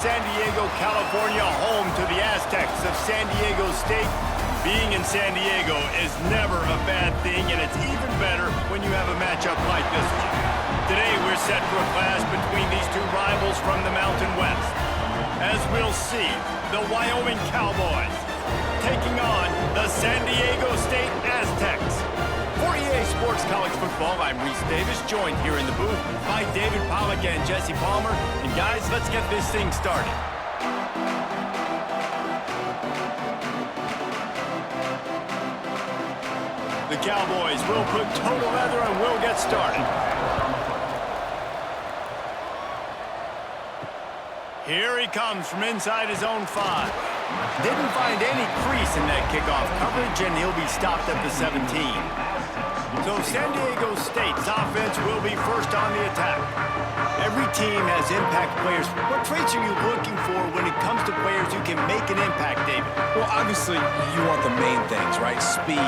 San Diego, California, home to the Aztecs of San Diego State. Being in San Diego is never a bad thing, and it's even better when you have a matchup like this one. Today, we're set for a clash between these two rivals from the Mountain West. As we'll see, the Wyoming Cowboys taking on the San Diego State Aztecs. For EA Sports College Football, I'm Reese Davis, joined here in the booth by David Pollack and Jesse Palmer. And guys, let's get this thing started. The Cowboys will put total leather and we'll get started. Here he comes from inside his own 5. Didn't find any crease in that kickoff coverage, and he'll be stopped at the 17. So San Diego State's offense will be first on the attack. Every team has impact players. What traits are you looking for when it comes to players who can make an impact, David? Well, obviously, you want the main things, right? Speed,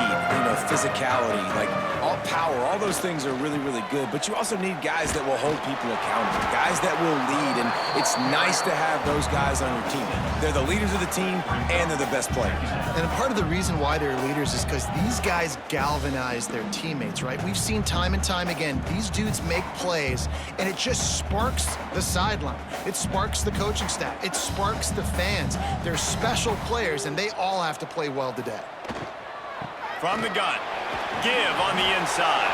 physicality, like all power, all those things are really, really good. But you also need guys that will hold people accountable, guys that will lead. And it's nice to have those guys on your team. They're the leaders of the team, and they're the best players. And part of the reason why they're leaders is because these guys galvanize their teammates, right? We've seen time and time again, these dudes make plays, and it just sparks the sideline. It sparks the coaching staff. It sparks the fans. They're special players, and they all have to play well today. From the gun, give on the inside.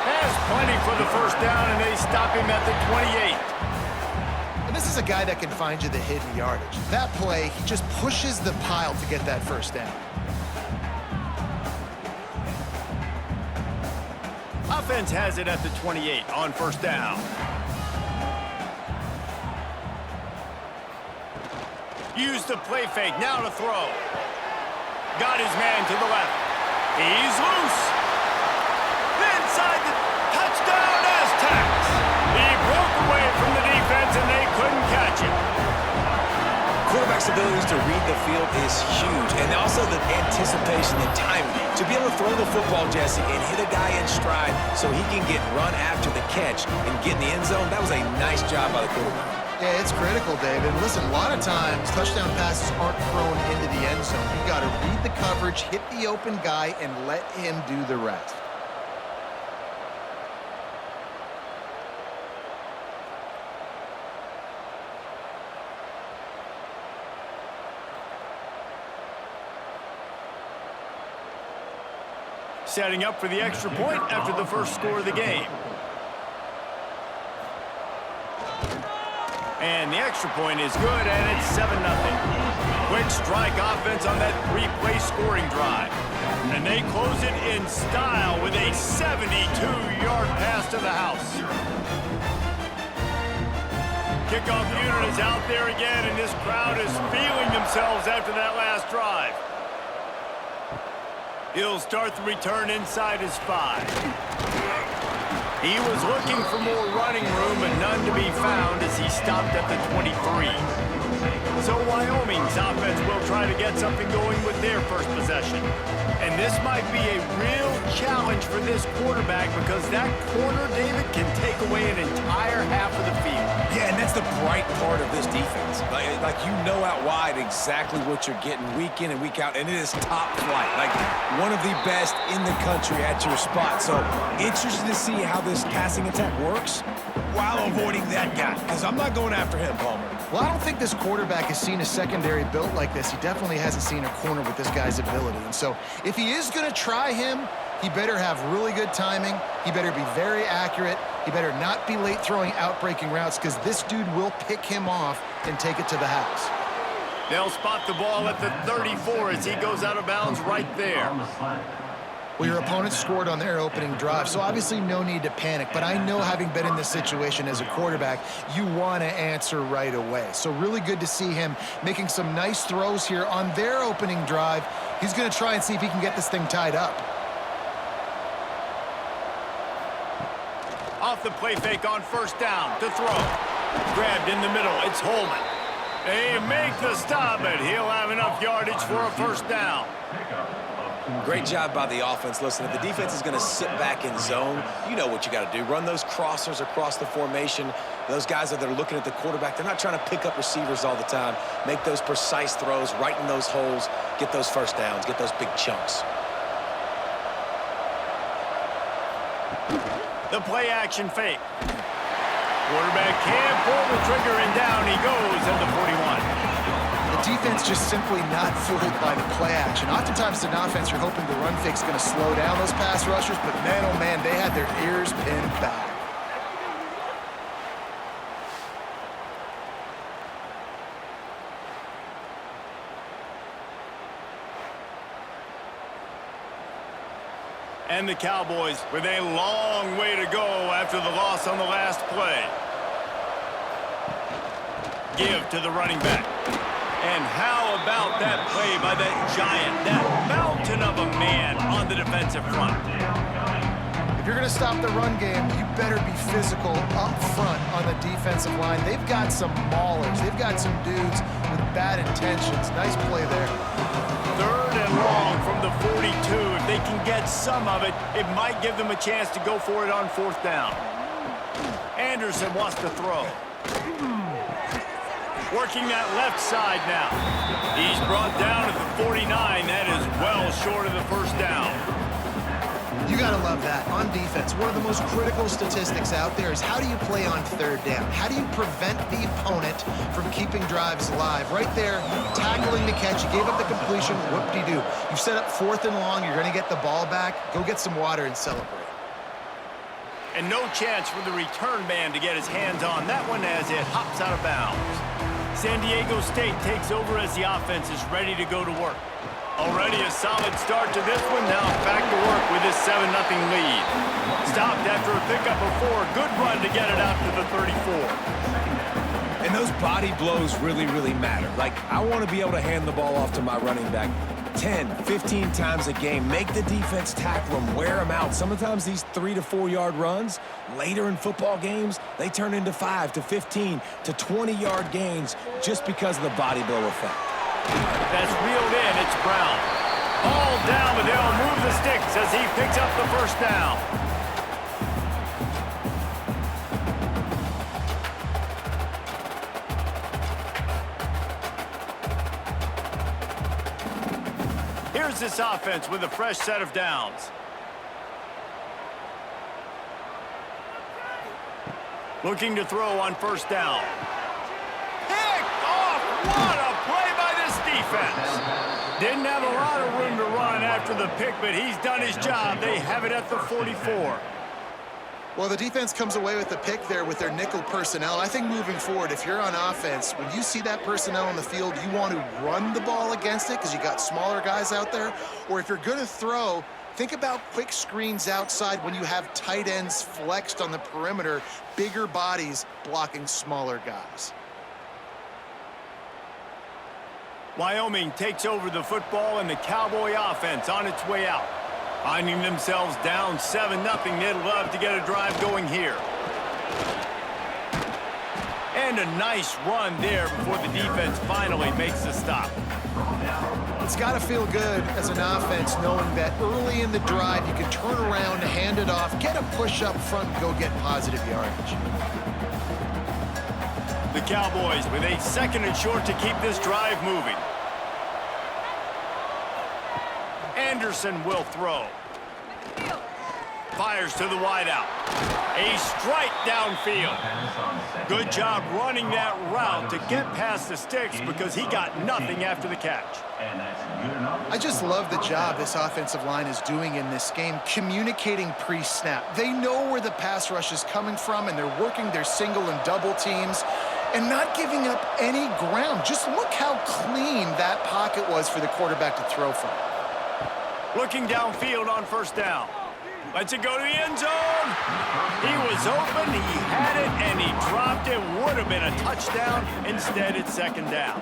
Has plenty for the first down, and they stop him at the 28. And this is a guy that can find you the hidden yardage. That play, he just pushes the pile to get that first down. Offense has it at the 28 on first down. Use the play fake, now to throw. Got his man to the left. He's loose. Inside the touchdown Aztecs. He broke away from the defense and they couldn't catch him. Quarterback's abilities to read the field is huge, and also the anticipation and timing. To be able to throw the football, Jesse, and hit a guy in stride so he can get run after the catch and get in the end zone, that was a nice job by the quarterback. Yeah, it's critical, David. Listen, a lot of times, touchdown passes aren't thrown into the end zone. You've got to read the coverage, hit the open guy, and let him do the rest. Setting up for the extra point after the first score of the game. And the extra point is good, and it's 7-0. Quick strike offense on that 3-play scoring drive. And they close it in style with a 72-yard pass to the house. Kickoff unit is out there again, and this crowd is feeling themselves after that last drive. He'll start the return inside his 5. He was looking for more running room, but none to be found as he stopped at the 23. So Wyoming's offense will try to get something going with their first possession. And this might be a real challenge for this quarterback because that corner, David, can take away an entire half of the field. Yeah, and that's the bright part of this defense. Like you know out wide exactly what you're getting week in and week out, and it is top flight. Like one of the best in the country at your spot. So interested to see how this passing attack works while avoiding that guy, because I'm not going after him, Palmer. Well, I don't think this quarterback has seen a secondary built like this. He definitely hasn't seen a corner with this guy's ability. And so if he is going to try him, he better have really good timing. He better be very accurate. He better not be late throwing out-breaking routes because this dude will pick him off and take it to the house. They'll spot the ball at the 34 as he goes out of bounds right there. Well, your opponent scored on their opening drive, so obviously no need to panic. But I know, having been in this situation as a quarterback, you want to answer right away. So really good to see him making some nice throws here on their opening drive. He's going to try and see if he can get this thing tied up. Off the play fake on first down to throw. Grabbed in the middle. It's Holman. They make the stop, but he'll have enough yardage for a first down. Great job by the offense. Listen, if the defense is going to sit back in zone, you know what you got to do. Run those crossers across the formation. Those guys that are looking at the quarterback, they're not trying to pick up receivers all the time. Make those precise throws, right in those holes, get those first downs, get those big chunks. The play-action fake. Quarterback can't pull the trigger, and down he goes at the 41. The defense just simply not fooled by the play action. Oftentimes, as an offense, you're hoping the run fake's going to slow down those pass rushers, but man, oh man, they had their ears pinned back. And the Cowboys with a long way to go after the loss on the last play. Give to the running back. And how about that play by that giant, that mountain of a man on the defensive front? If you're going to stop the run game, you better be physical up front on the defensive line. They've got some maulers. They've got some dudes with bad intentions. Nice play there. 3rd and long from the 42. If they can get some of it, it might give them a chance to go for it on 4th down. Anderson wants to throw. Working that left side now. He's brought down at the 49. That is well short of the 1st down. You got to love that. On defense, one of the most critical statistics out there is how do you play on 3rd down? How do you prevent the opponent from keeping drives alive? Right there, tackling the catch. You gave up the completion. Whoop-de-doo. You've set up 4th and long. You're going to get the ball back. Go get some water and celebrate. And no chance for the return man to get his hands on that one as it hops out of bounds. San Diego State takes over as the offense is ready to go to work. Already a solid start to this one. Now back to work with his 7-0 lead. Stopped after a pickup of 4. Good run to get it out to the 34. And those body blows really, really matter. Like, I want to be able to hand the ball off to my running back 10, 15 times a game. Make the defense tackle them, wear them out. Sometimes these 3 to 4 yard runs, later in football games, they turn into 5 to 15 to 20 yard gains just because of the body blow effect. That's reeled in. It's Brown. Ball down, but they'll move the sticks as he picks up the 1st down. Here's this offense with a fresh set of downs. Looking to throw on 1st down. Picked off! What a play by this defense. Didn't have a lot of room to run after the pick, but he's done his job. They have it at the 44. Well, the defense comes away with the pick there with their nickel personnel. I think moving forward, if you're on offense, when you see that personnel on the field, you want to run the ball against it because you got smaller guys out there. Or if you're going to throw, think about quick screens outside when you have tight ends flexed on the perimeter, bigger bodies blocking smaller guys. Wyoming takes over the football and the Cowboy offense on its way out. Finding themselves down 7-0, they'd love to get a drive going here. And a nice run there before the defense finally makes the stop. It's got to feel good as an offense knowing that early in the drive you can turn around, hand it off, get a push up front, and go get positive yardage. The Cowboys with a 2nd and short to keep this drive moving. Anderson will throw. Fires to the wideout. A strike downfield. Good job running that route to get past the sticks because he got nothing after the catch. I just love the job this offensive line is doing in this game, communicating pre-snap. They know where the pass rush is coming from, and they're working their single and double teams and not giving up any ground. Just look how clean that pocket was for the quarterback to throw from. Looking downfield on 1st down. Lets it go to the end zone. He was open, he had it, and he dropped it. Would have been a touchdown. Instead, it's 2nd down.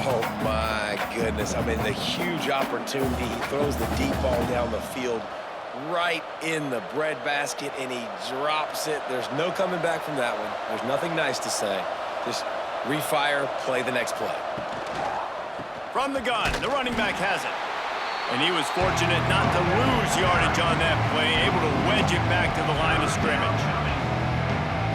Oh, my goodness. I mean, the huge opportunity. He throws the deep ball down the field right in the breadbasket, and he drops it. There's no coming back from that one. There's nothing nice to say. Just refire, play the next play. From the gun, the running back has it. And he was fortunate not to lose yardage on that play, able to wedge it back to the line of scrimmage.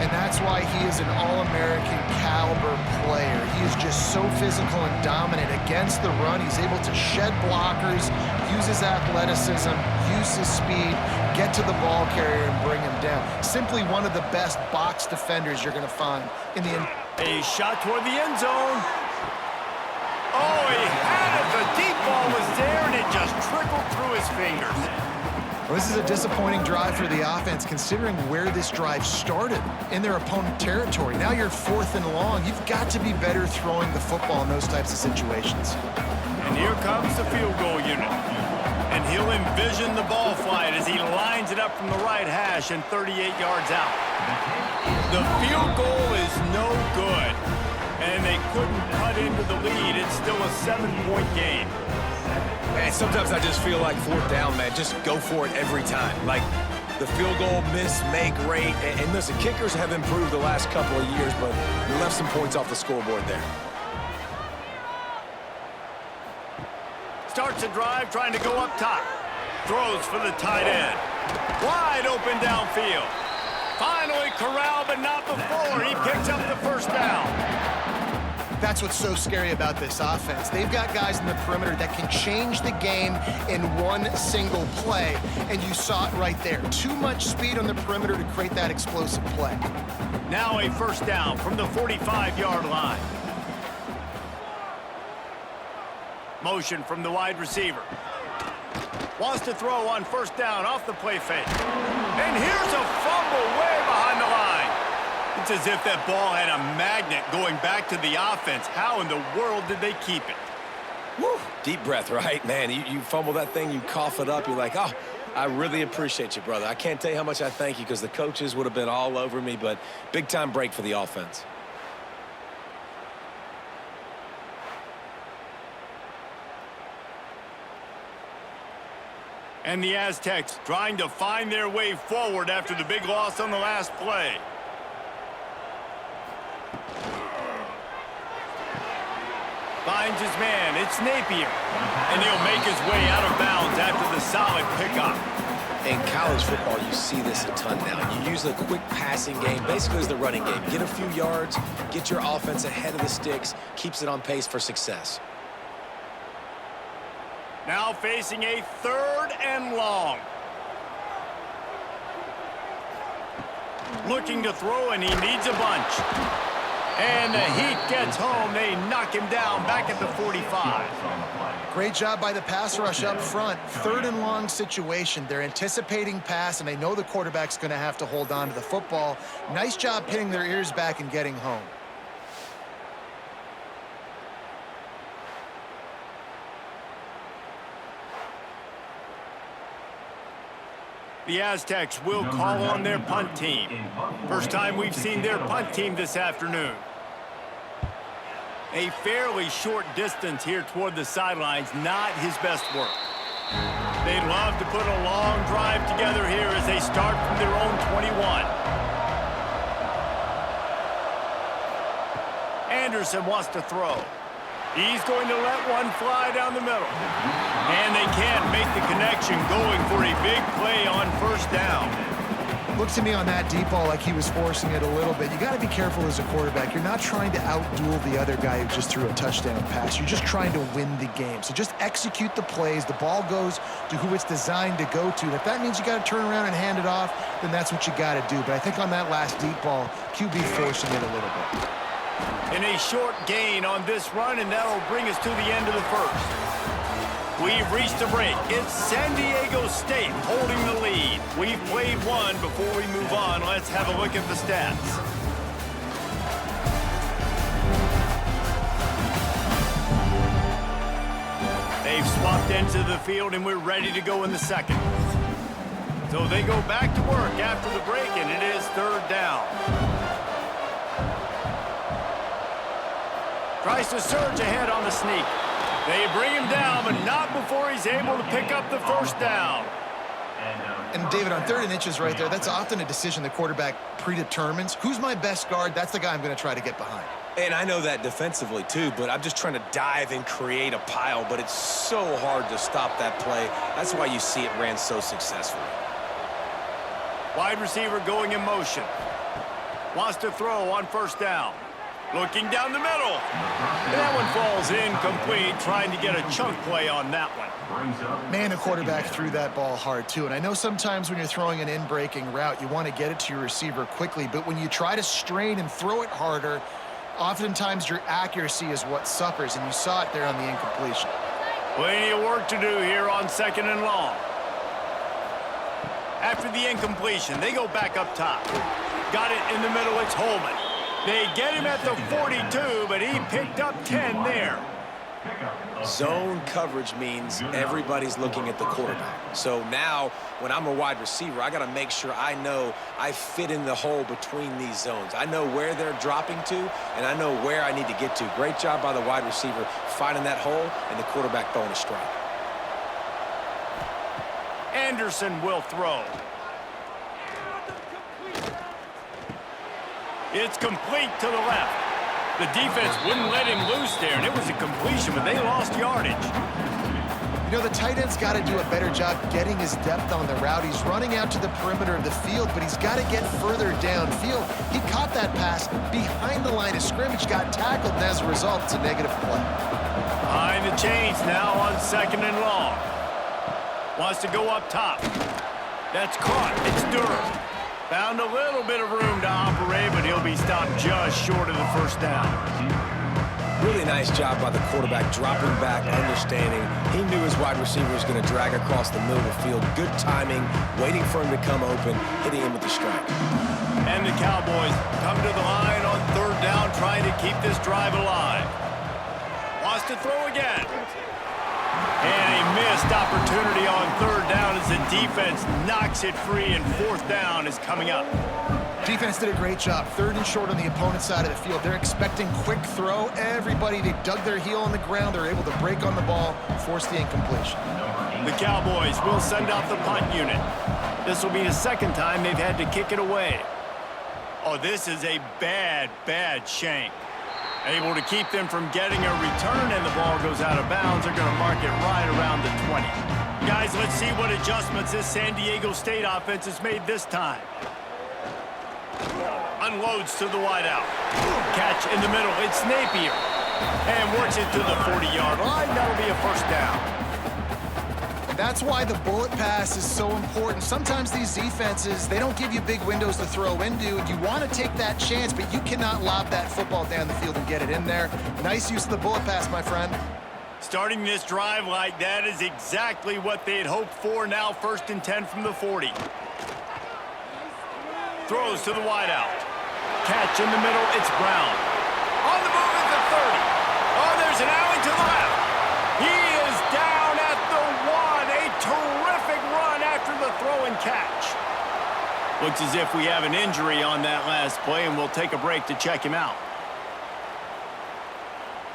and that's why he is an All-American caliber player. He is just so physical and dominant against the run. He's able to shed blockers, use his athleticism, use his speed, get to the ball carrier and bring him down. Simply one of the best box defenders you're going to find in the end. A shot toward the end zone. Oh, he had it. The deep ball was there, and it just trickled through his fingers. Well, this is a disappointing drive for the offense, considering where this drive started, in their opponent territory. Now you're 4th and long. You've got to be better throwing the football in those types of situations. And here comes the field goal unit. And he'll envision the ball flight as he lines it up from the right hash and 38 yards out. The field goal is no good, and they couldn't cut into the lead. It's still a 7-point game. Man, sometimes I just feel like 4th down, man. Just go for it every time. Like the field goal miss, make rate. And listen, kickers have improved the last couple of years, but you left some points off the scoreboard there. Starts a drive trying to go up top. Throws for the tight end. Wide open downfield. Finally corralled, but not before. He picks up the first down. That's what's so scary about this offense. They've got guys in the perimeter that can change the game in one single play, and you saw it right there. Too much speed on the perimeter to create that explosive play. Now a first down from the 45-yard line. Motion from the wide receiver. Wants to throw on first down off the play fake. And here's a fumble way behind the line. It's as if that ball had a magnet going back to the offense. How in the world did they keep it? Woo. Deep breath, right? Man, you fumble that thing, you cough it up, you're like, oh, I really appreciate you, brother. I can't tell you how much I thank you because the coaches would have been all over me, but big-time break for the offense. And the Aztecs trying to find their way forward after the big loss on the last play. Finds his man. It's Napier. And he'll make his way out of bounds after the solid pickup. In college football, you see this a ton now. You use the quick passing game, basically as the running game. Get a few yards, get your offense ahead of the sticks, keeps it on pace for success. Now facing a 3rd and long. Looking to throw, and he needs a bunch. And the Heat gets home. They knock him down back at the 45. Great job by the pass rush up front. 3rd and long situation. They're anticipating pass, and they know the quarterback's going to have to hold on to the football. Nice job pinning their ears back and getting home. The Aztecs will call on their punt team. First time we've seen their punt team this afternoon. A fairly short distance here toward the sidelines, not his best work. They'd love to put a long drive together here as they start from their own 21. Anderson wants to throw. He's going to let one fly down the middle. And they can't make the connection, going for a big play on first down. Looks to me on that deep ball like he was forcing it a little bit. You got to be careful as a quarterback. You're not trying to outduel the other guy who just threw a touchdown pass. You're just trying to win the game. So just execute the plays. The ball goes to who it's designed to go to. And if that means you got to turn around and hand it off, then that's what you got to do. But I think on that last deep ball, QB forcing it a little bit. And a short gain on this run, and that'll bring us to the end of the first. We've reached a break. It's San Diego State holding the lead. We've played one. Before we move on, let's have a look at the stats. They've swapped into the field, and we're ready to go in the second. So they go back to work after the break, and it is 3rd down. Tries to surge ahead on the sneak. They bring him down, but not before he's able to pick up the first down. And David, on 3rd and inches right there, that's often a decision the quarterback predetermines. Who's my best guard? That's the guy I'm going to try to get behind. And I know that defensively too, but I'm just trying to dive and create a pile, but it's so hard to stop that play. That's why you see it ran so successfully. Wide receiver going in motion. Wants to throw on first down. Looking down the middle. And that one falls incomplete, trying to get a chunk play on that one. Man, the quarterback threw that ball hard, too. And I know sometimes when you're throwing an in-breaking route, you want to get it to your receiver quickly. But when you try to strain and throw it harder, oftentimes your accuracy is what suffers. And you saw it there on the incompletion. Plenty of work to do here on 2nd and long. After the incompletion, they go back up top. Got it in the middle, it's Holman. They get him at the 42, but he picked up 10 there. Zone coverage means everybody's looking at the quarterback. So now, when I'm a wide receiver, I got to make sure I know I fit in the hole between these zones. I know where they're dropping to, and I know where I need to get to. Great job by the wide receiver finding that hole, and the quarterback throwing a strike. Anderson will throw. It's complete to the left. The defense wouldn't let him loose there, and it was a completion, but they lost yardage. You know, the tight end's got to do a better job getting his depth on the route. He's running out to the perimeter of the field, but he's got to get further downfield. He caught that pass behind the line of scrimmage, got tackled, and as a result, it's a negative play. Behind the chains now on 2nd and long. Wants to go up top. That's caught. It's Durham. Found a little bit of room to operate, but he'll be stopped just short of the first down. Really nice job by the quarterback, dropping back, understanding. He knew his wide receiver was going to drag across the middle of the field. Good timing, waiting for him to come open, hitting him with the strike. And the Cowboys come to the line on 3rd down, trying to keep this drive alive. Wants to throw again. And a missed opportunity on 3rd down as the defense knocks it free, and 4th down is coming up. Defense did a great job. 3rd and short on the opponent's side of the field. They're expecting quick throw. Everybody, they dug their heel on the ground. They're able to break on the ball, force the incompletion. The Cowboys will send out the punt unit. This will be the 2nd time they've had to kick it away. Oh, this is a bad, bad shank. Able to keep them from getting a return, and the ball goes out of bounds. They're going to mark it right around the 20. Guys, let's see what adjustments this San Diego State offense has made this time. Unloads to the wideout. Catch in the middle. It's Napier. And works it to the 40-yard line. That'll be a first down. That's why the bullet pass is so important. Sometimes these defenses, they don't give you big windows to throw into, and you want to take that chance, but you cannot lob that football down the field and get it in there. Nice use of the bullet pass, my friend. Starting this drive like that is exactly what they had hoped for. Now 1st and 10 from the 40. Throws to the wideout. Catch in the middle, it's Brown. On the move at the 30. Oh, there's an alley to the left. He is down at the 1. A terrific run after the throw and catch. Looks as if we have an injury on that last play, and we'll take a break to check him out.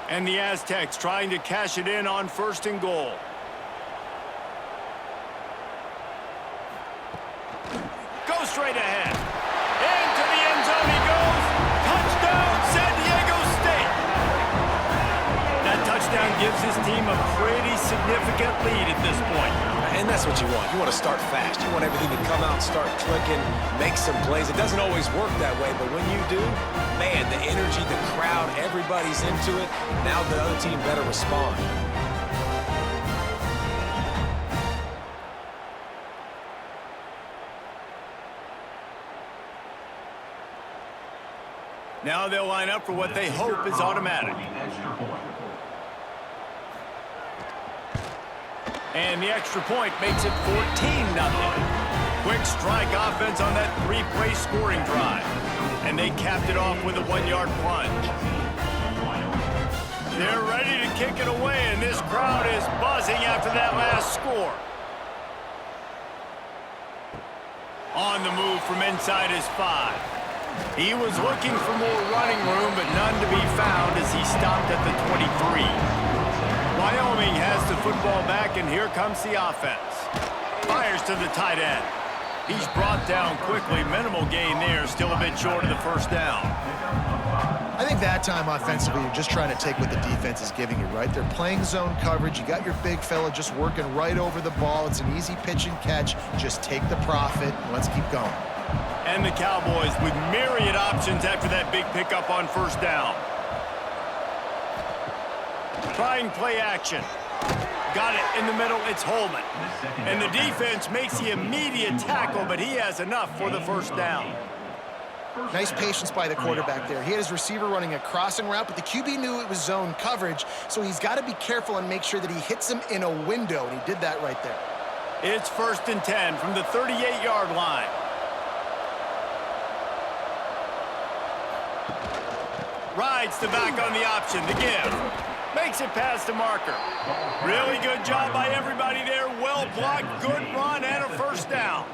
And the Aztecs trying to cash it in on 1st and goal. Go straight ahead. Into the end zone he goes. Touchdown, San Diego State. That touchdown gives his team a pretty significant lead at this point. And that's what you want. You want to start fast. You want everything to come out, start clicking, make some plays. It doesn't always work that way, but when you do, man, the energy, the crowd, everybody's into it. Now the other team better respond. Now they'll line up for what they hope is automatic. And the extra point makes it 14-0. Quick strike offense on that 3-play scoring drive. And they capped it off with a 1-yard plunge. They're ready to kick it away, and this crowd is buzzing after that last score. On the move from inside his 5. He was looking for more running room, but none to be found as he stopped at the 23. Wyoming has the football back, and here comes the offense. Fires to the tight end. He's brought down quickly. Minimal gain there, still a bit short of the first down. I think that time offensively, you're just trying to take what the defense is giving you, right? They're playing zone coverage. You got your big fella just working right over the ball. It's an easy pitch and catch. Just take the profit, and let's keep going. And the Cowboys with myriad options after that big pickup on first down. Trying play action. Got it in the middle, it's Holman. And the defense makes the immediate tackle, but he has enough for the first down. Nice patience by the quarterback there. He had his receiver running a crossing route, but the QB knew it was zone coverage, so he's got to be careful and make sure that he hits him in a window, and he did that right there. It's 1st and 10 from the 38-yard line. Rides the back on the option, the give. Makes it past the marker. Really good job by everybody there. Well blocked, good run, and a first down.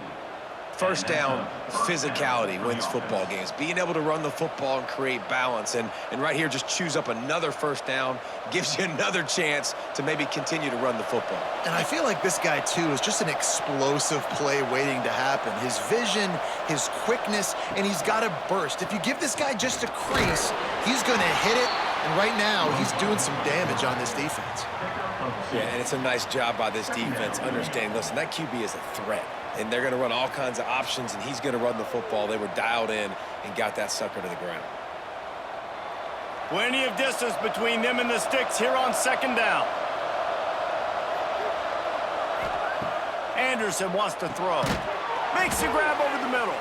First down, physicality wins football games. Being able to run the football and create balance. And right here, just choose up another first down. Gives you another chance to maybe continue to run the football. And I feel like this guy, too, is just an explosive play waiting to happen. His vision, his quickness, and he's got a burst. If you give this guy just a crease, he's going to hit it. And right now, he's doing some damage on this defense. Yeah, and it's a nice job by this defense understanding, listen, that QB is a threat. And they're going to run all kinds of options, and he's going to run the football. They were dialed in and got that sucker to the ground. Plenty of distance between them and the sticks here on second down. Anderson wants to throw. Makes the grab over the middle.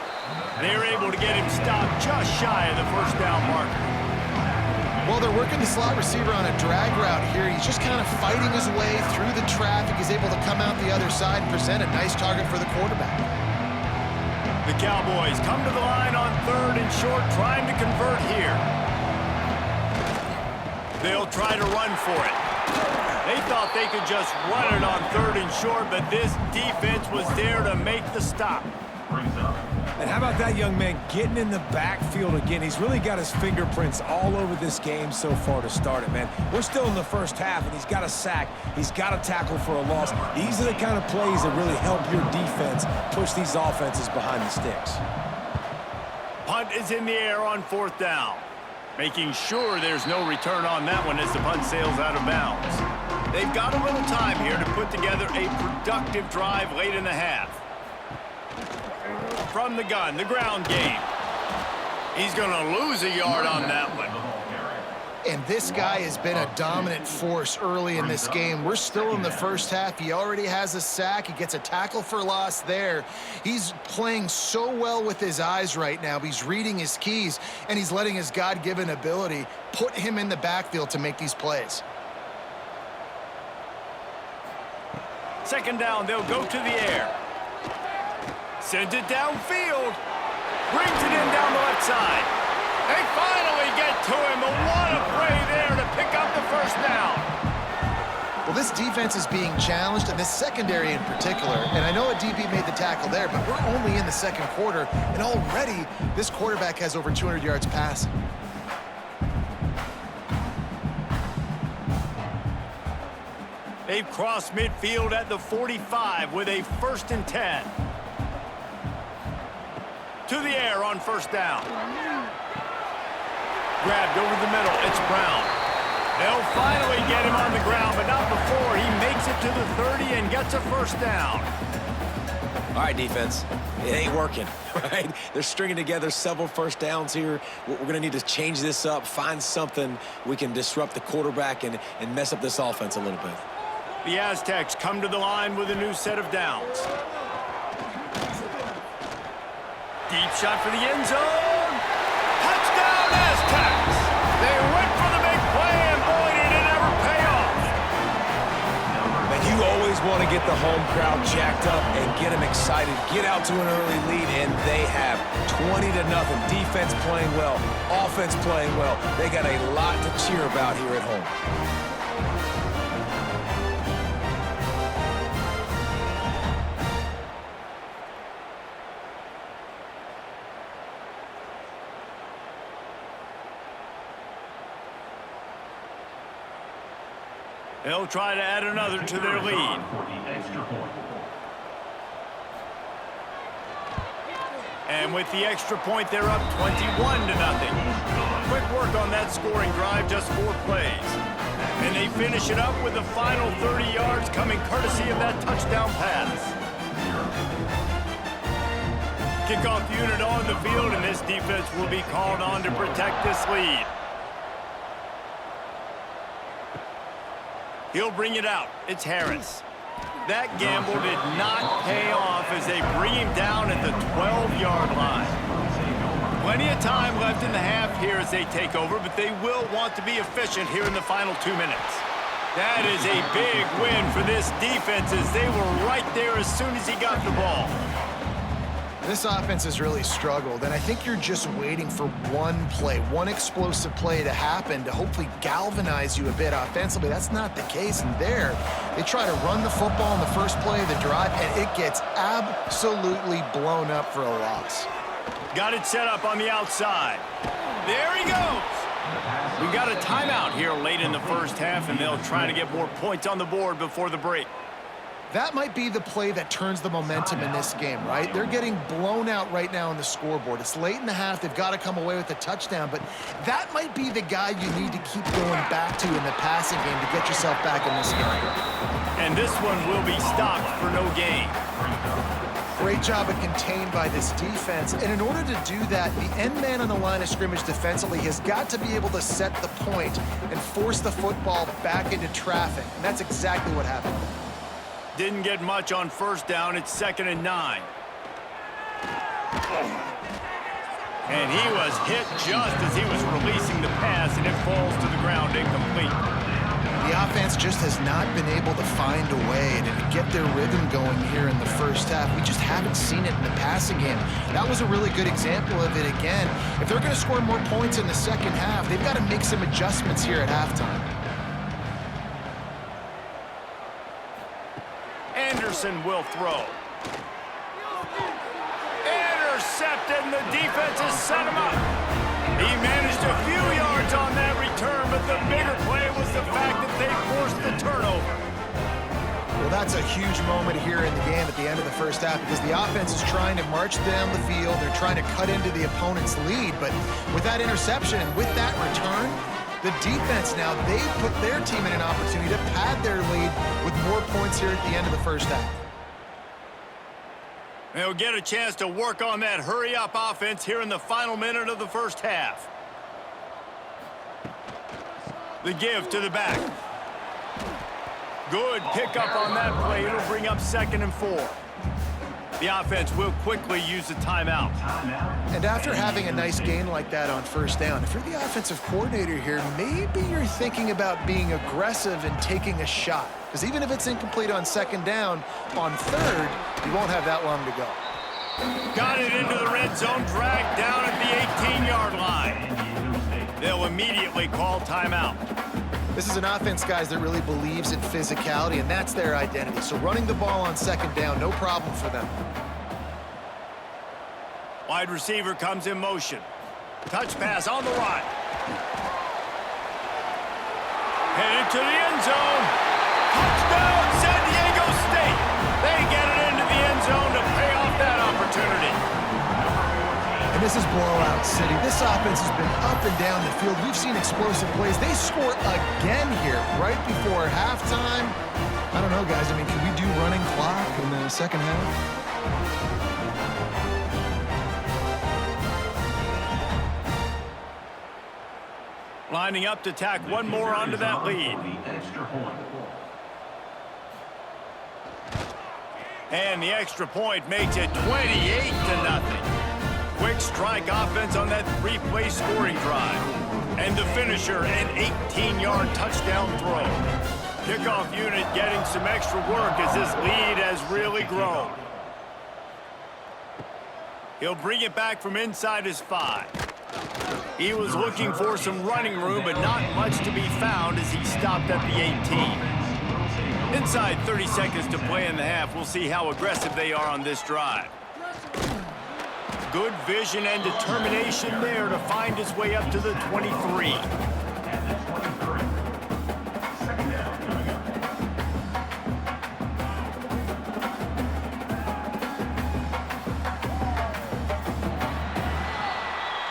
They're able to get him stopped just shy of the first down marker. Well, they're working the slot receiver on a drag route here. He's just kind of fighting his way through the traffic. He's able to come out the other side and present a nice target for the quarterback. The Cowboys come to the line on 3rd and short, trying to convert here. They'll try to run for it. They thought they could just run it on 3rd and short, but this defense was there to make the stop. And how about that young man getting in the backfield again? He's really got his fingerprints all over this game so far to start it, man. We're still in the first half, and he's got a sack. He's got a tackle for a loss. These are the kind of plays that really help your defense push these offenses behind the sticks. Punt is in the air on 4th down. Making sure there's no return on that one as the punt sails out of bounds. They've got a little time here to put together a productive drive late in the half. From the gun, the ground game. He's going to lose a yard on that one. And this guy has been a dominant force early in this game. We're still in the first half. He already has a sack. He gets a tackle for loss there. He's playing so well with his eyes right now. He's reading his keys, and he's letting his God-given ability put him in the backfield to make these plays. Second down, they'll go to the air. Sends it downfield. Brings it in down the left side. They finally get to him. But what a play there to pick up the first down. Well, this defense is being challenged, and this secondary in particular. And I know a DB made the tackle there, but we're only in the second quarter, and already this quarterback has over 200 yards passing. They've crossed midfield at the 45 with a 1st and 10. To the air on first down. Grabbed over the middle. It's Brown. They'll finally get him on the ground, but not before he makes it to the 30 and gets a first down. All right, defense. It ain't working, right? They're stringing together several first downs here. We're going to need to change this up, find something we can disrupt the quarterback and mess up this offense a little bit. The Aztecs come to the line with a new set of downs. Deep shot for the end zone. Touchdown, Aztecs! They went for the big play, and boy, did it ever pay off. And you always want to get the home crowd jacked up and get them excited. Get out to an early lead, and they have 20-0. Defense playing well, offense playing well. They got a lot to cheer about here at home. They'll try to add another to their lead. And with the extra point, they're up 21-0. Quick work on that scoring drive, just 4 plays. And they finish it up with the final 30 yards coming courtesy of that touchdown pass. Kickoff unit on the field, and this defense will be called on to protect this lead. He'll bring it out. It's Harris. That gamble did not pay off as they bring him down at the 12-yard line. Plenty of time left in the half here as they take over, but they will want to be efficient here in the final 2 minutes. That is a big win for this defense as they were right there as soon as he got the ball. This offense has really struggled, and I think you're just waiting for one play, one explosive play to happen to hopefully galvanize you a bit offensively. That's not the case, and there, they try to run the football in the first play of the drive, and it gets absolutely blown up for a loss. Got it set up on the outside. There he goes. We got a timeout here late in the first half, and they'll try to get more points on the board before the break. That might be the play that turns the momentum in this game, right? They're getting blown out right now on the scoreboard. It's late in the half. They've got to come away with a touchdown, but that might be the guy you need to keep going back to in the passing game to get yourself back in this game. And this one will be stopped for no gain. Great job of contained by this defense. And in order to do that, the end man on the line of scrimmage defensively has got to be able to set the point and force the football back into traffic. And that's exactly what happened. Didn't get much on first down. It's 2nd and 9. And he was hit just as he was releasing the pass, and it falls to the ground incomplete. The offense just has not been able to find a way to get their rhythm going here in the first half. We just haven't seen it in the passing game. That was a really good example of it again. If they're going to score more points in the second half, they've got to make some adjustments here at halftime. Anderson will throw. Intercepted, and the defense has set him up. He managed a few yards on that return, but the bigger play was the fact that they forced the turnover. Well, that's a huge moment here in the game at the end of the first half because the offense is trying to march down the field. They're trying to cut into the opponent's lead, but with that interception and with that return, the defense now, they put their team in an opportunity to pad their lead with more points here at the end of the first half. They'll get a chance to work on that hurry-up offense here in the final minute of the first half. The give to the back. Good pickup on that play. It'll bring up 2nd and 4. The offense will quickly use a timeout. And after having a nice gain like that on first down, if you're the offensive coordinator here, maybe you're thinking about being aggressive and taking a shot. Because even if it's incomplete on 2nd down, on 3rd, you won't have that long to go. Got it into the red zone, dragged down at the 18-yard line. They'll immediately call timeout. This is an offense, guys, that really believes in physicality, and that's their identity. So running the ball on 2nd down, no problem for them. Wide receiver comes in motion. Touch pass on the right. Headed to the end zone. Touchdown, San Diego State. They get it into the end zone to pay off that opportunity. And this is blowout city. This offense has been up and down the field. We've seen explosive plays. They score again here right before halftime. I don't know, guys. I mean, can we do running clock in the second half? Lining up to tack one more onto that lead. And the extra point makes it 28-0. Quick strike offense on that 3-play scoring drive. And the finisher, an 18-yard touchdown throw. Kickoff unit getting some extra work as this lead has really grown. He'll bring it back from inside his 5. He was looking for some running room, but not much to be found as he stopped at the 18. Inside 30 seconds to play in the half. We'll see how aggressive they are on this drive. Good vision and determination there to find his way up to the 23.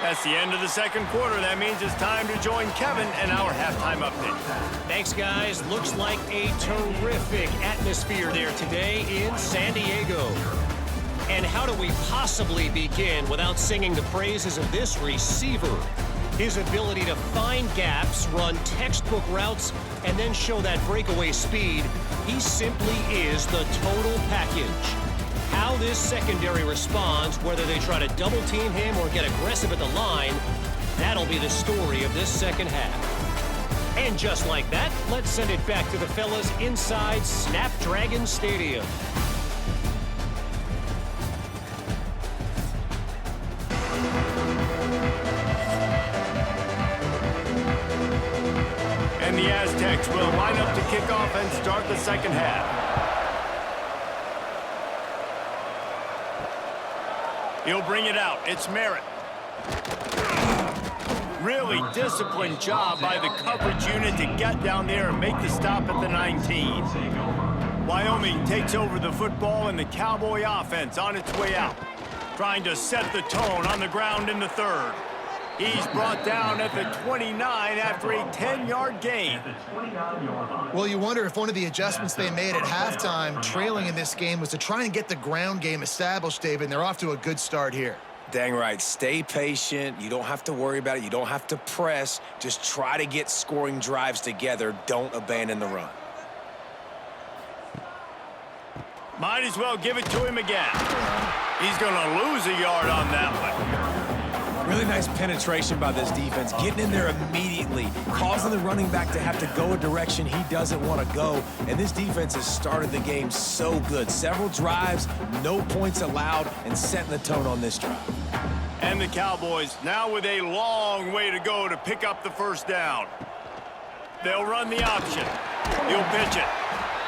That's the end of the second quarter. That means it's time to join Kevin and our halftime update. Thanks, guys. Looks like a terrific atmosphere there today in San Diego. And how do we possibly begin without singing the praises of this receiver? His ability to find gaps, run textbook routes, and then show that breakaway speed, he simply is the total package. How this secondary responds, whether they try to double-team him or get aggressive at the line, that'll be the story of this second half. And just like that, let's send it back to the fellas inside Snapdragon Stadium. And the Aztecs will line up to kick off and start the second half. He'll bring it out. It's Merritt. Really disciplined job by the coverage unit to get down there and make the stop at the 19. Wyoming takes over the football and the Cowboy offense on its way out, trying to set the tone on the ground in the third. He's brought down at the 29 after a 10-yard gain. Well, you wonder if one of the adjustments they made at halftime, trailing in this game, was to try and get the ground game established, David, and they're off to a good start here. Dang right. Stay patient. You don't have to worry about it. You don't have to press. Just try to get scoring drives together. Don't abandon the run. Might as well give it to him again. He's going to lose a yard on that one. Really nice penetration by this defense, getting in there immediately, causing the running back to have to go a direction he doesn't want to go. And this defense has started the game so good. Several drives, no points allowed, and setting the tone on this drive. And the Cowboys now with a long way to go to pick up the first down. They'll run the option. He'll pitch it.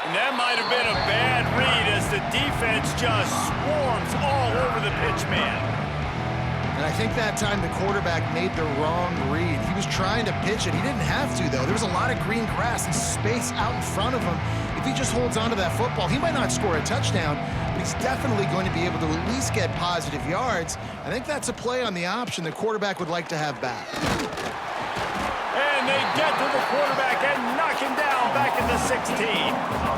And that might have been a bad read as the defense just swarms all over the pitch man. And I think that time the quarterback made the wrong read. He was trying to pitch it. He didn't have to, though. There was a lot of green grass and space out in front of him. If he just holds on to that football, he might not score a touchdown, but he's definitely going to be able to at least get positive yards. I think that's a play on the option the quarterback would like to have back. And they get to the quarterback and knock him down back at the 16.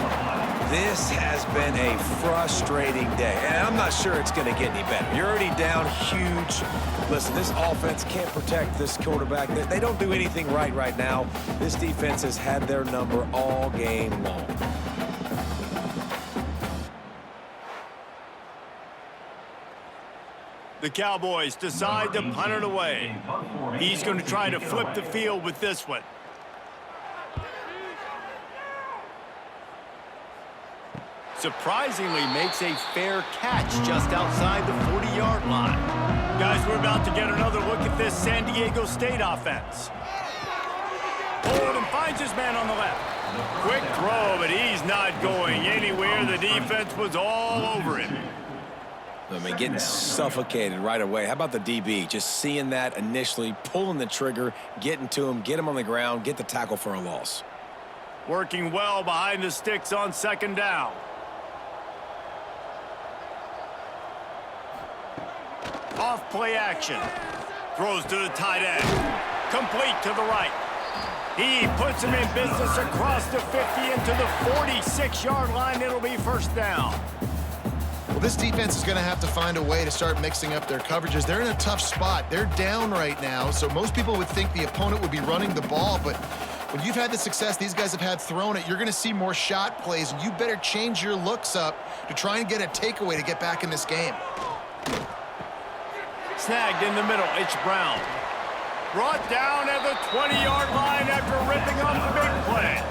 This has been a frustrating day, and I'm not sure it's going to get any better. You're already down huge. Listen, this offense can't protect this quarterback. They don't do anything right now. This defense has had their number all game long. The Cowboys decide to punt it away. He's going to try to flip the field with this one. Surprisingly makes a fair catch just outside the 40-yard line. Guys, we're about to get another look at this San Diego State offense. Hold and finds his man on the left. Quick throw, but he's not going anywhere. The defense was all over him. I mean, getting suffocated right away. How about the DB? Just seeing that initially, pulling the trigger, getting to him, get him on the ground, get the tackle for a loss. Working well behind the sticks on second down. Off play action. Throws to the tight end. Complete to the right. He puts him in business across the 50 into the 46-yard line. It'll be first down. Well, this defense is going to have to find a way to start mixing up their coverages. They're in a tough spot. They're down right now, so most people would think the opponent would be running the ball, but when you've had the success these guys have had throwing it, you're going to see more shot plays, and you better change your looks up to try and get a takeaway to get back in this game. Snagged in the middle, it's Brown. Brought down at the 20-yard line after ripping off the big play.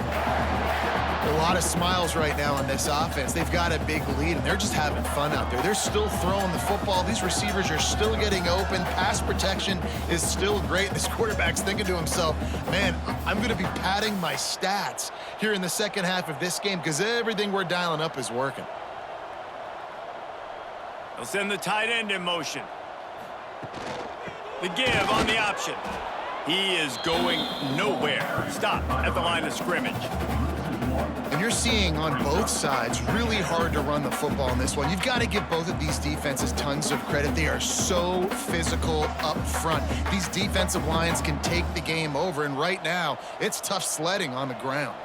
A lot of smiles right now on this offense. They've got a big lead, and they're just having fun out there. They're still throwing the football. These receivers are still getting open. Pass protection is still great. This quarterback's thinking to himself, man, I'm going to be padding my stats here in the second half of this game because everything we're dialing up is working. They'll send the tight end in motion. The give on the option. He is going nowhere. Stop at the line of scrimmage. And you're seeing on both sides really hard to run the football in this one. You've got to give both of these defenses tons of credit. They are so physical up front. These defensive lines can take the game over, and right now it's tough sledding on the ground.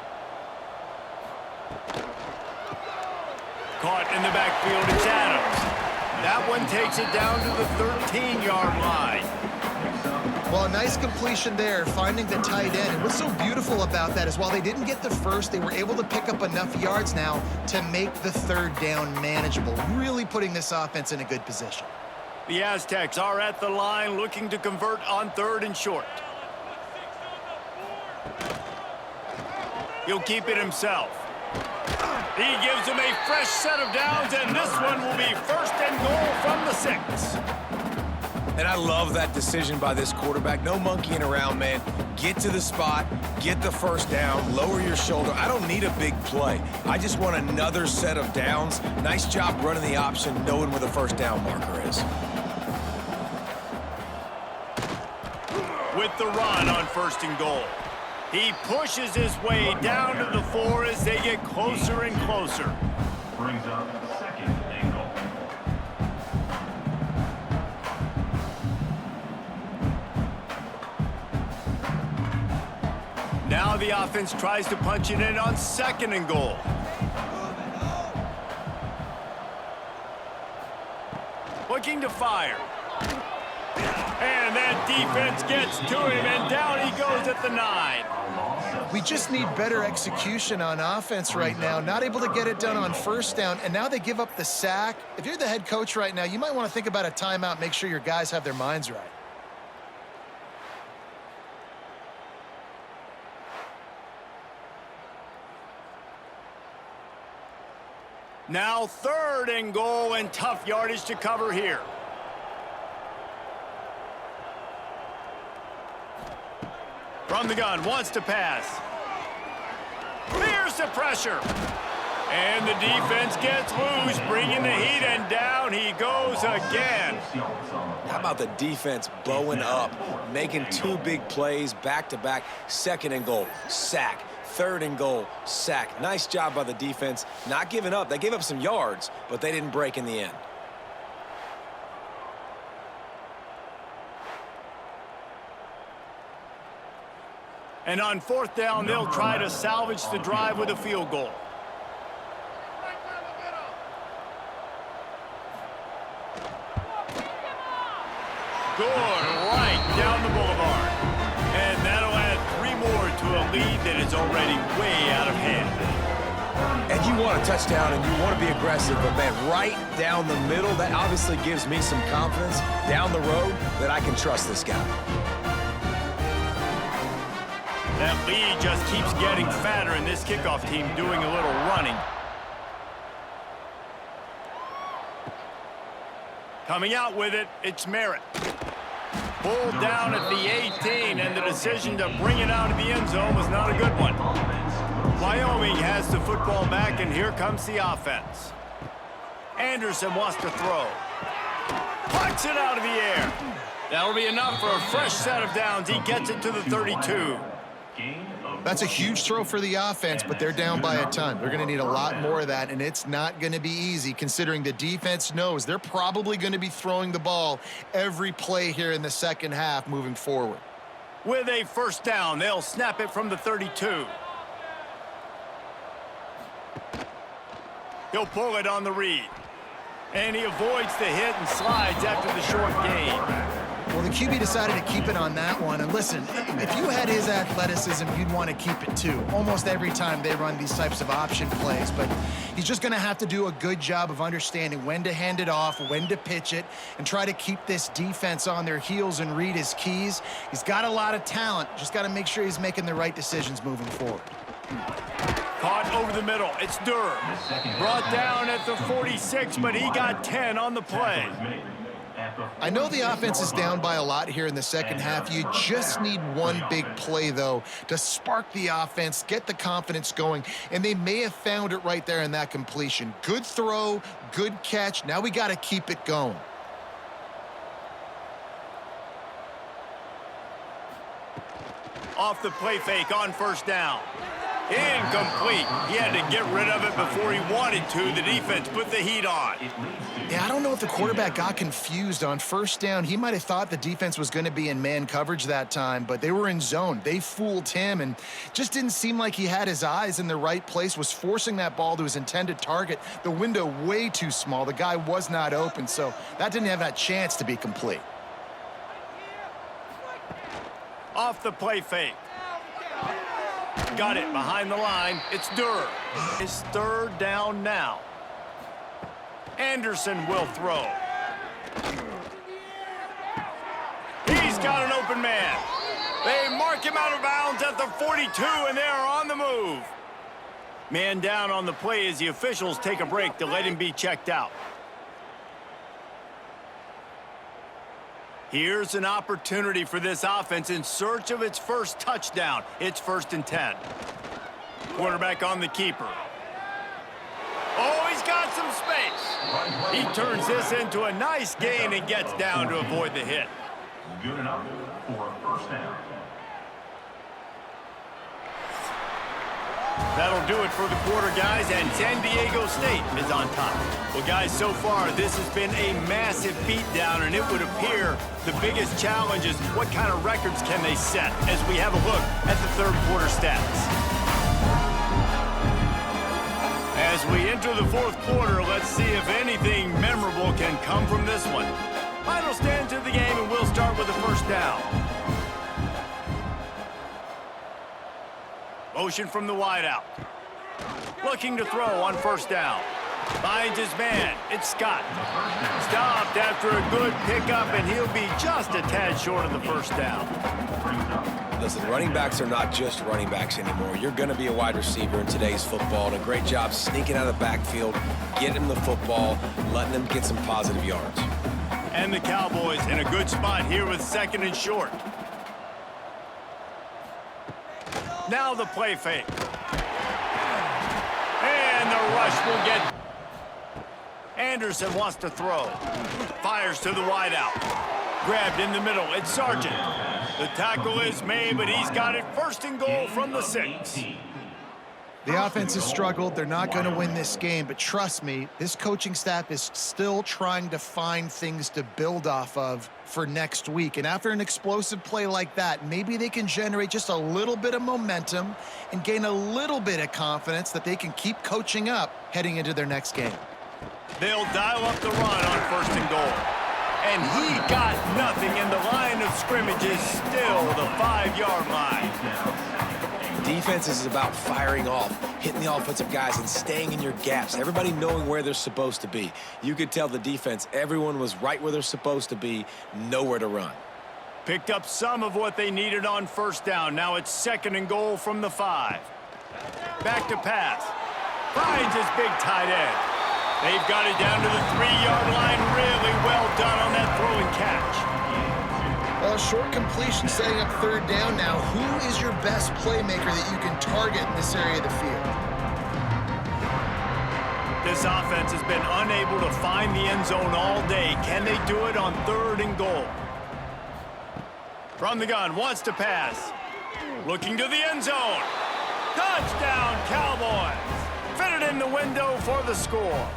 Caught in the backfield, it's Adams. That one takes it down to the 13-yard line. Well, a nice completion there, finding the tight end. And what's so beautiful about that is while they didn't get the first, they were able to pick up enough yards now to make the third down manageable, really putting this offense in a good position. The Aztecs are at the line looking to convert on 3rd and short. He'll keep it himself. He gives them a fresh set of downs, and this one will be 1st and goal from the 6. And I love that decision by this quarterback. No monkeying around, man. Get to the spot, get the first down, lower your shoulder. I don't need a big play. I just want another set of downs. Nice job running the option, knowing where the first down marker is. With the run on 1st and goal. He pushes his way down to the 4 as they get closer and closer. Brings up 2nd and goal. Now the offense tries to punch it in on 2nd and goal. Looking to fire. And that defense gets to him, and down he goes at the 9. We just need better execution on offense right now. Not able to get it done on 1st down, and now they give up the sack. If you're the head coach right now, you might want to think about a timeout, make sure your guys have their minds right. Now 3rd and goal, and tough yardage to cover here. From the gun, wants to pass. Here's the pressure. And the defense gets loose, bringing the heat, and down he goes again. How about the defense bowing up, making 2 big plays back-to-back, 2nd and goal, sack, 3rd and goal, sack. Nice job by the defense, not giving up. They gave up some yards, but they didn't break in the end. And on 4th down, they'll try to salvage the drive with a field goal. Good right down the boulevard. And that'll add 3 more to a lead that is already way out of hand. And you want a touchdown and you want to be aggressive, but man, right down the middle, that obviously gives me some confidence down the road that I can trust this guy. That lead just keeps getting fatter, and this kickoff team doing a little running. Coming out with it, it's Merritt. Pulled down at the 18, and the decision to bring it out of the end zone was not a good one. Wyoming has the football back, and here comes the offense. Anderson wants to throw. Puts it out of the air. That'll be enough for a fresh set of downs. He gets it to the 32. That's a huge throw for the offense, but they're down by a ton. They're going to need a lot more of that, and it's not going to be easy considering the defense knows they're probably going to be throwing the ball every play here in the second half moving forward. With a 1st down, they'll snap it from the 32. He'll pull it on the read. And he avoids the hit and slides after the short gain. Well, the QB decided to keep it on that one. And listen, if you had his athleticism, you'd want to keep it too. Almost every time they run these types of option plays. But he's just going to have to do a good job of understanding when to hand it off, when to pitch it, and try to keep this defense on their heels and read his keys. He's got a lot of talent. Just got to make sure he's making the right decisions moving forward. Caught over the middle. It's Durham. Brought down at the 46, but he got 10 on the play. I know the offense is down by a lot here in the second half. You just need one big play, though, to spark the offense, get the confidence going, and they may have found it right there in that completion. Good throw, good catch. Now we got to keep it going. Off the play fake on 1st down. Incomplete. He had to get rid of it before he wanted to. The defense put the heat on. Yeah, I don't know if the quarterback got confused on first down. He might have thought the defense was going to be in man coverage that time, but they were in zone. They fooled him and just didn't seem like he had his eyes in the right place, was forcing that ball to his intended target. The window way too small. The guy was not open, so that didn't have that chance to be complete. Off the play fake. Got it behind the line. It's Durr. It's third down now. Anderson will throw. He's got an open man. They mark him out of bounds at the 42, and they are on the move. Man down on the play as the officials take a break to let him be checked out. Here's an opportunity for this offense in search of its first touchdown. It's 1st and 10. Quarterback on the keeper. Oh, he's got some space. He turns this into a nice gain and gets down to avoid the hit. Good enough for a first down. That'll do it for the quarter, guys, and San Diego State is on top. Well, guys, so far, this has been a massive beatdown, and it would appear the biggest challenge is what kind of records can they set as we have a look at the third quarter stats. As we enter the fourth quarter, let's see if anything memorable can come from this one. Final stand of the game, and we'll start with the first down. Motion from the wideout. Looking to throw on first down. Finds his man. It's Scott. Stopped after a good pickup, and he'll be just a tad short of the first down. Listen, running backs are not just running backs anymore. You're going to be a wide receiver in today's football, and a great job sneaking out of the backfield, getting him the football, letting him get some positive yards. And the Cowboys in a good spot here with 2nd and short. Now the play fake. And the rush will get... Anderson wants to throw. Fires to the wideout. Grabbed in the middle. It's Sargent. The tackle is made, but he's got it 1st and goal from the 6. The offense has struggled. They're not going to win this game, but trust me, this coaching staff is still trying to find things to build off of for next week. And after an explosive play like that, maybe they can generate just a little bit of momentum and gain a little bit of confidence that they can keep coaching up heading into their next game. They'll dial up the run on 1st and goal. And he got nothing, and the line of scrimmage is still the 5-yard line. Defense is about firing off, hitting the offensive guys, and staying in your gaps. Everybody knowing where they're supposed to be. You could tell the defense, everyone was right where they're supposed to be, nowhere to run. Picked up some of what they needed on first down. Now it's 2nd and goal from the 5. Back to pass. Finds his big tight end. They've got it down to the 3-yard line. Really well done on that throw and catch. Well, short completion setting up 3rd down now. Who is your best playmaker that you can target in this area of the field? This offense has been unable to find the end zone all day. Can they do it on 3rd and goal? From the gun, wants to pass. Looking to the end zone. Touchdown, Cowboys. Fitted in the window for the score.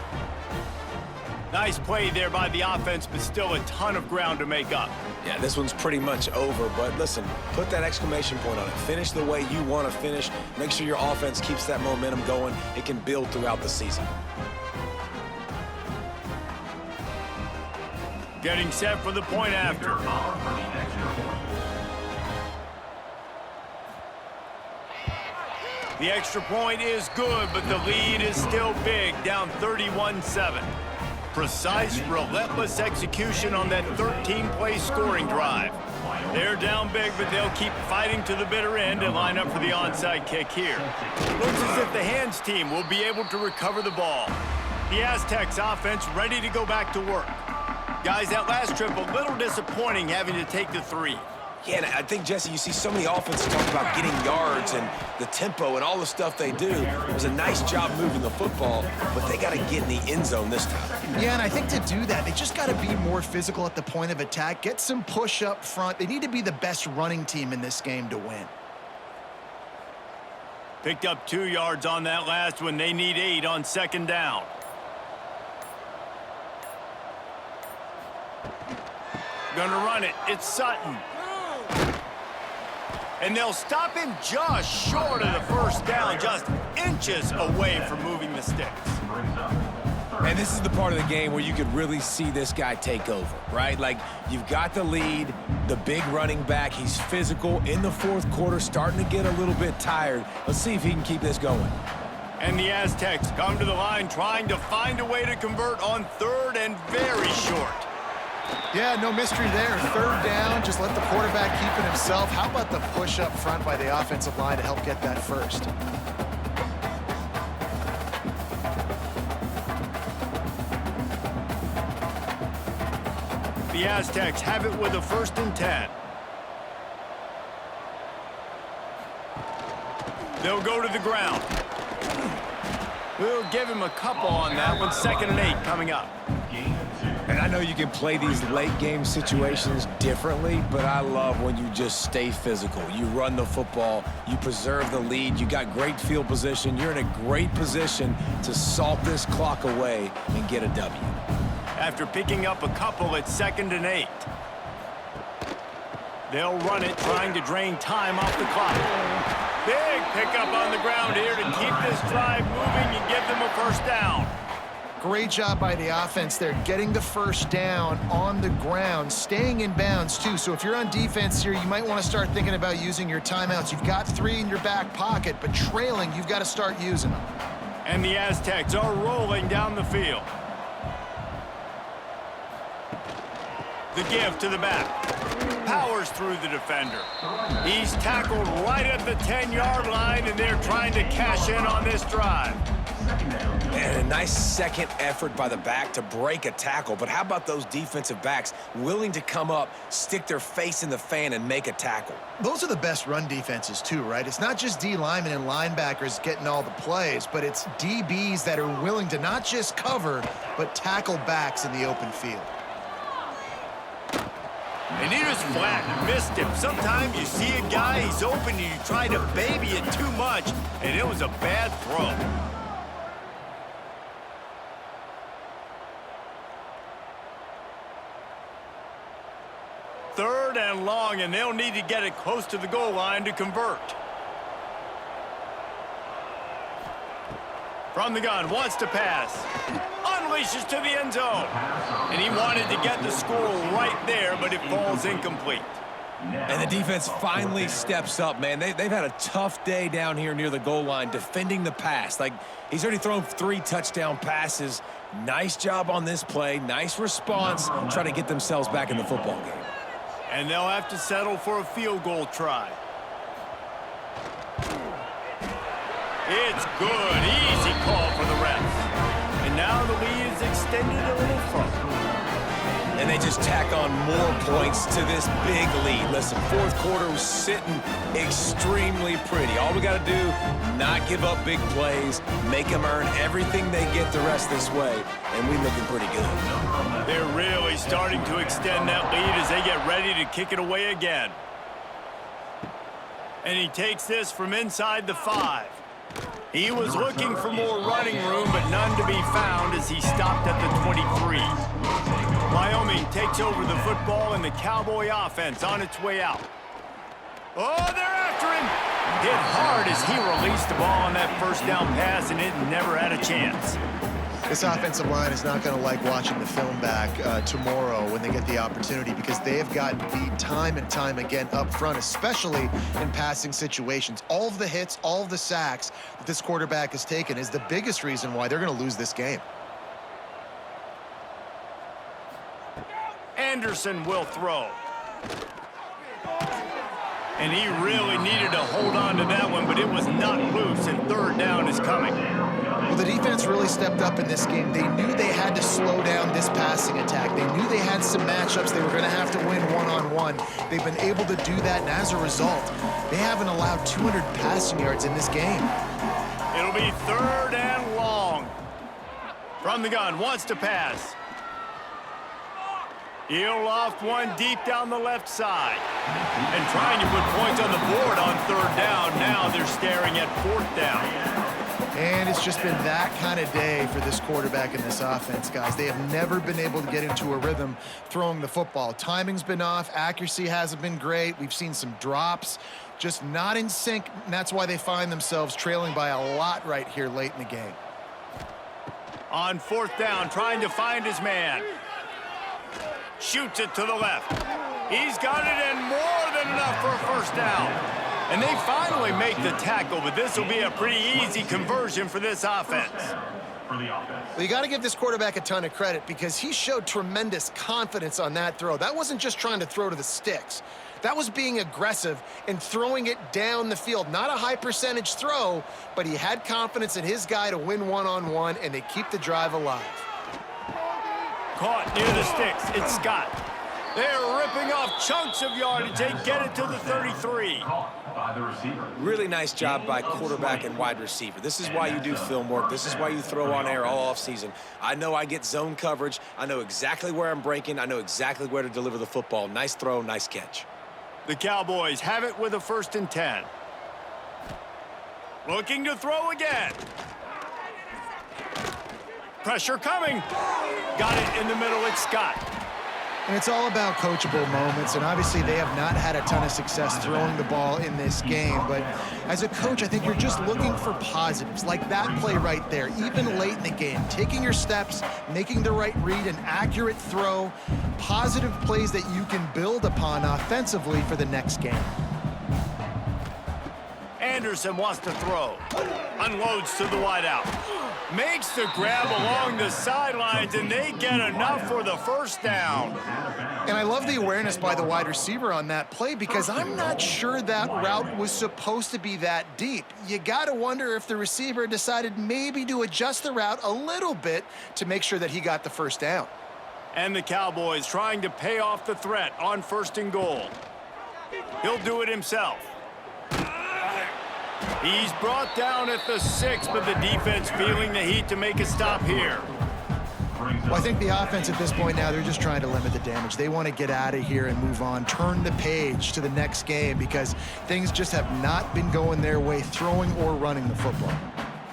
Nice play there by the offense, but still a ton of ground to make up. Yeah, this one's pretty much over, but listen, put that exclamation point on it. Finish the way you want to finish. Make sure your offense keeps that momentum going. It can build throughout the season. Getting set for the point after. The extra point is good, but the lead is still big, down 31-7. Precise, relentless execution on that 13-play scoring drive. They're down big, but they'll keep fighting to the bitter end and line up for the onside kick here. Looks as if the hands team will be able to recover the ball. The Aztecs offense ready to go back to work. Guys, that last trip a little disappointing having to take the 3. Yeah, and I think, Jesse, you see so many offenses talk about getting yards and the tempo and all the stuff they do. It was a nice job moving the football, but they got to get in the end zone this time. Yeah, and I think to do that, they just got to be more physical at the point of attack, get some push up front. They need to be the best running team in this game to win. Picked up 2 yards on that last one. They need 8 on second down. Gonna run it. It's Sutton. And they'll stop him just short of the first down, just inches away from moving the sticks. And this is the part of the game where you could really see this guy take over, right? Like, you've got the lead, the big running back. He's physical in the fourth quarter, starting to get a little bit tired. Let's see if he can keep this going. And the Aztecs come to the line trying to find a way to convert on third and very short. Yeah, no mystery there. Third down, just let the quarterback keep it himself. How about the push up front by the offensive line to help get that first? The Aztecs have it with a 1st and 10. They'll go to the ground. We'll give him a couple on that one. 2nd and 8 coming up. And I know you can play these late game situations differently, but I love when you just stay physical. You run the football, you preserve the lead, you got great field position, you're in a great position to salt this clock away and get a W. After picking up a couple, it's 2nd and 8. They'll run it, trying to drain time off the clock. Big pickup on the ground here to keep this drive moving and give them a 1st down. Great job by the offense there, getting the 1st down on the ground, staying in bounds too. So if you're on defense here, you might want to start thinking about using your timeouts. You've got 3 in your back pocket, but trailing, you've got to start using them. And the Aztecs are rolling down the field. The give to the back. Powers through the defender. He's tackled right at the 10-yard line, and they're trying to cash in on this drive. And a nice second effort by the back to break a tackle. But how about those defensive backs willing to come up, stick their face in the fan, and make a tackle? Those are the best run defenses too, right? It's not just D linemen and linebackers getting all the plays, but it's DBs that are willing to not just cover, but tackle backs in the open field. And he just flat missed him. Sometimes you see a guy, he's open, and you try to baby it too much, and it was a bad throw. Third and long, and they'll need to get it close to the goal line to convert. From the gun, wants to pass. Unleashes to the end zone. And he wanted to get the score right there, but it falls incomplete. And the defense finally steps up, man. They've had a tough day down here near the goal line defending the pass. Like, he's already thrown 3 touchdown passes. Nice job on this play. Nice response. Trying to get themselves back in the football game. And they'll have to settle for a field goal try. It's good. Easy call for the refs. And now the lead is extended a little further. And they just tack on more points to this big lead. Listen, fourth quarter was sitting extremely pretty. All we got to do, not give up big plays, make them earn everything they get the rest this way, and we're looking pretty good. They're really starting to extend that lead as they get ready to kick it away again. And he takes this from inside the 5. He was looking for more running room, but none to be found as he stopped at the 23. Wyoming takes over the football and the Cowboy offense on its way out. Oh, they're after him. Hit hard as he released the ball on that 1st down pass, and it never had a chance. This offensive line is not going to like watching the film back tomorrow when they get the opportunity, because they have gotten beat time and time again up front, especially in passing situations. All of the hits, all of the sacks that this quarterback has taken is the biggest reason why they're going to lose this game. Anderson will throw. And he really needed to hold on to that one, but it was not loose, and 3rd down is coming. Well, the defense really stepped up in this game. They knew they had to slow down this passing attack. They knew they had some matchups they were going to have to win one-on-one. They've been able to do that, and as a result, they haven't allowed 200 passing yards in this game. It'll be 3rd and long. From the gun, wants to pass. He'll loft one deep down the left side. And trying to put points on the board on third down. Now they're staring at fourth down. And it's just been that kind of day for this quarterback in this offense, guys. They have never been able to get into a rhythm throwing the football. Timing's been off. Accuracy hasn't been great. We've seen some drops, just not in sync, and that's why they find themselves trailing by a lot right here late in the game. On fourth down, trying to find his man. Shoots it to the left. He's got it and more than enough for a first down. And they finally make the tackle, but this will be a pretty easy conversion for this offense. Well, you got to give this quarterback a ton of credit because he showed tremendous confidence on that throw. That wasn't just trying to throw to the sticks. That was being aggressive and throwing it down the field. Not a high percentage throw, but he had confidence in his guy to win one-on-one, and they keep the drive alive. Caught near the sticks. It's Scott. They're ripping off chunks of yardage. They get it to the 33. By the receiver. Really nice job by quarterback and wide receiver. This is why you do film work. This is why you throw on air all offseason. I know I get zone coverage. I know exactly where I'm breaking. I know exactly where to deliver the football. Nice throw, nice catch. The Cowboys have it with a 1st and 10. Looking to throw again. Pressure coming. Got it in the middle. It's Scott. And it's all about coachable moments, and obviously they have not had a ton of success throwing the ball in this game. But as a coach, I think you're just looking for positives, like that play right there, even late in the game. Taking your steps, making the right read, an accurate throw, positive plays that you can build upon offensively for the next game. Anderson wants to throw. Unloads to the wideout. Makes the grab along the sidelines, and they get enough for the first down. And I love the awareness by the wide receiver on that play because I'm not sure that route was supposed to be that deep. You got to wonder if the receiver decided maybe to adjust the route a little bit to make sure that he got the first down. And the Cowboys trying to pay off the threat on 1st and goal. He'll do it himself. He's brought down at the 6, but the defense feeling the heat to make a stop here. Well, I think the offense at this point now, they're just trying to limit the damage. They want to get out of here and move on, turn the page to the next game because things just have not been going their way, throwing or running the football.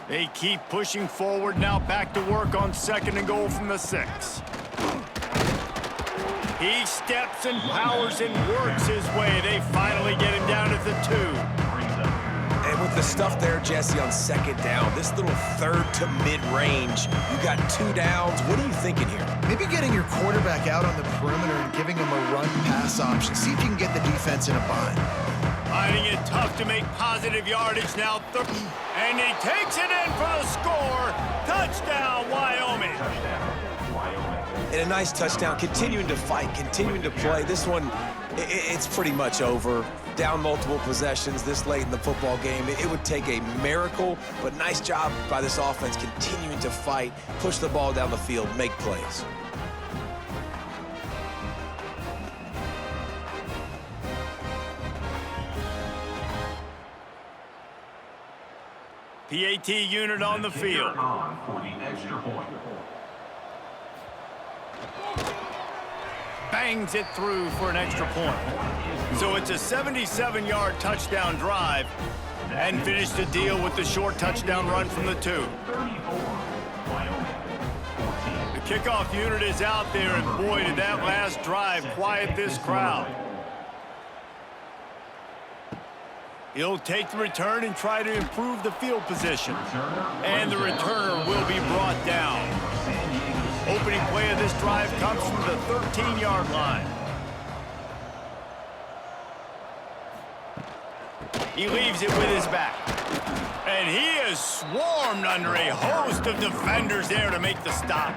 They keep pushing forward, now back to work on 2nd and goal from the 6. He steps and powers and works his way. They finally get him down at the 2. And with the stuff there, Jesse, on 2nd down, this little 3rd to mid-range, you got 2 downs. What are you thinking here? Maybe getting your quarterback out on the perimeter and giving him a run-pass option. See if you can get the defense in a bind. Finding it tough to make positive yardage now. And he takes it in for the score. Touchdown, Wyoming. And a nice touchdown, continuing to fight, continuing to play. This one, it's pretty much over. Down multiple possessions this late in the football game. It would take a miracle, but nice job by this offense continuing to fight, push the ball down the field, make plays. PAT unit on the field. For the extra point. Bangs it through for an extra point. So it's a 77-yard touchdown drive and finish the deal with the short touchdown run from the 2. The kickoff unit is out there, and boy, did that last drive quiet this crowd. He'll take the return and try to improve the field position. And the returner will be brought down. Opening play of this drive comes from the 13-yard line. He leaves it with his back. And he is swarmed under a host of defenders there to make the stop.